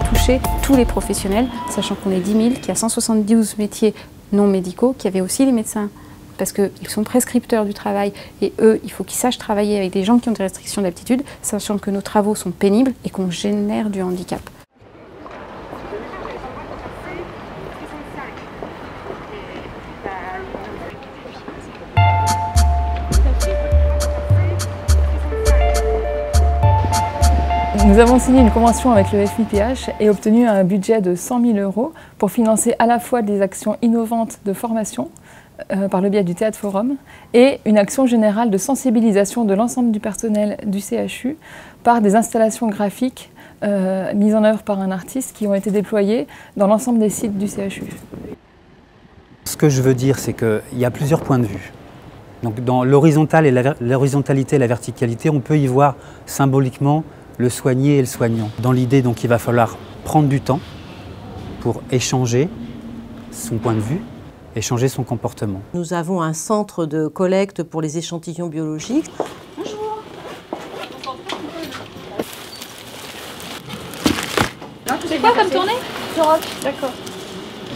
toucher tous les professionnels, sachant qu'on est 10 000, qu'il y a 172 métiers non médicaux, qu'il y avait aussi les médecins, parce qu'ils sont prescripteurs du travail et eux, il faut qu'ils sachent travailler avec des gens qui ont des restrictions d'aptitude, sachant que nos travaux sont pénibles et qu'on génère du handicap. Nous avons signé une convention avec le FIPH et obtenu un budget de 100 000 € pour financer à la fois des actions innovantes de formation par le biais du Théâtre Forum et une action générale de sensibilisation de l'ensemble du personnel du CHU par des installations graphiques mises en œuvre par un artiste qui ont été déployées dans l'ensemble des sites du CHU. Ce que je veux dire, c'est qu'il y a plusieurs points de vue. Donc, dans l'horizontalité et la verticalité, on peut y voir symboliquement le soigné et le soignant. Dans l'idée, donc, il va falloir prendre du temps pour échanger son point de vue, échanger son comportement. Nous avons un centre de collecte pour les échantillons biologiques. Bonjour. C'est quoi comme tournée? D'accord.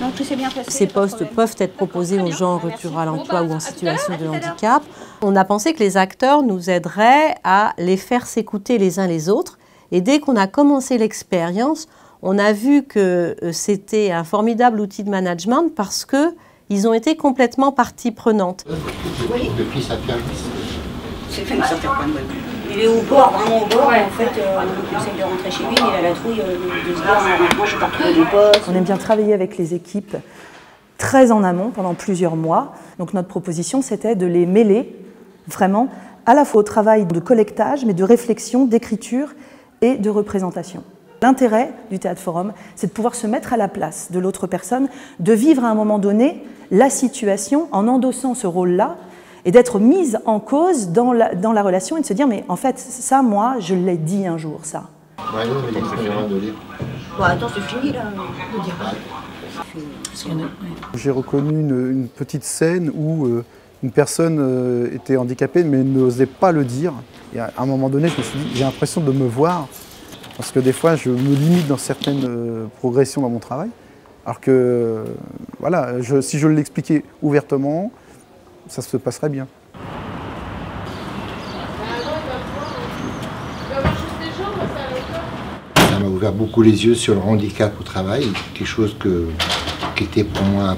Donc tout s'est bien passé. Ces postes peuvent être proposés aux gens en rupture à l'emploi ou en situation de handicap. On a pensé que les acteurs nous aideraient à les faire s'écouter les uns les autres. Et dès qu'on a commencé l'expérience, on a vu que c'était un formidable outil de management parce qu'ils ont été complètement partie prenante. Oui. Depuis sa service. C'est fait une certaine point de vue. Il est au bord, vraiment au bord. Ouais. En fait, on essaie de rentrer chez lui, il a la trouille de se dire moi je pars trouver des postes. On aime bien travailler avec les équipes très en amont pendant plusieurs mois. Donc notre proposition, c'était de les mêler vraiment à la fois au travail de collectage, mais de réflexion, d'écriture et de représentation. L'intérêt du Théâtre Forum, c'est de pouvoir se mettre à la place de l'autre personne, de vivre à un moment donné la situation en endossant ce rôle-là et d'être mise en cause dans la relation et de se dire mais en fait ça moi je l'ai dit un jour ça. Ouais, mais de lire. Bon attends c'est fini là. J'ai reconnu une petite scène où une personne était handicapée mais n'osait pas le dire. Et à un moment donné je me suis dit j'ai l'impression de me voir parce que des fois je me limite dans certaines progressions dans mon travail. Alors que voilà, si je l'expliquais ouvertement, ça se passerait bien. Ça m'a ouvert beaucoup les yeux sur le handicap au travail, quelque chose qui était pour moi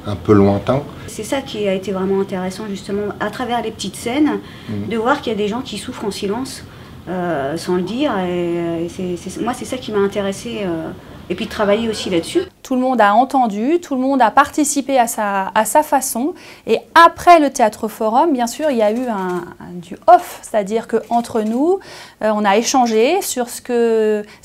un peu lointain. C'est ça qui a été vraiment intéressant justement, à travers les petites scènes, de voir qu'il y a des gens qui souffrent en silence, sans le dire. Et moi c'est ça qui m'a intéressée. Et puis de travailler aussi là-dessus. Tout le monde a entendu, tout le monde a participé à sa façon. Et après le Théâtre Forum, bien sûr, il y a eu du off, c'est-à-dire qu'entre nous, on a échangé sur ce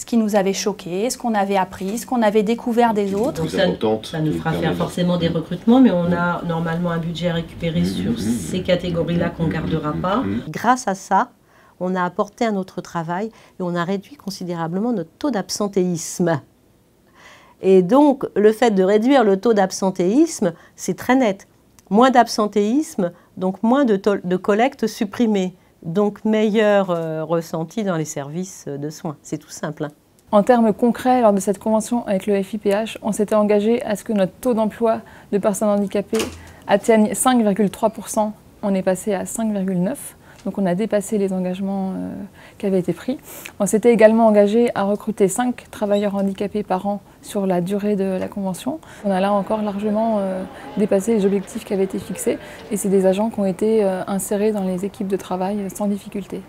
qui nous avait choqué, ce qu'on avait appris, ce qu'on avait découvert des autres. Ça nous fera faire forcément des recrutements, mais on a normalement un budget à récupérer sur ces catégories-là qu'on ne gardera pas. Grâce à ça, on a apporté un autre travail et on a réduit considérablement notre taux d'absentéisme. Et donc, le fait de réduire le taux d'absentéisme, c'est très net. Moins d'absentéisme, donc moins de collecte supprimée. Donc, meilleur ressenti dans les services de soins. C'est tout simple. Hein. En termes concrets, lors de cette convention avec le FIPH, on s'était engagé à ce que notre taux d'emploi de personnes handicapées atteigne 5,3 %. On est passé à 5,9 %. Donc on a dépassé les engagements qui avaient été pris. On s'était également engagé à recruter 5 travailleurs handicapés par an sur la durée de la convention. On a là encore largement dépassé les objectifs qui avaient été fixés et c'est des agents qui ont été insérés dans les équipes de travail sans difficulté.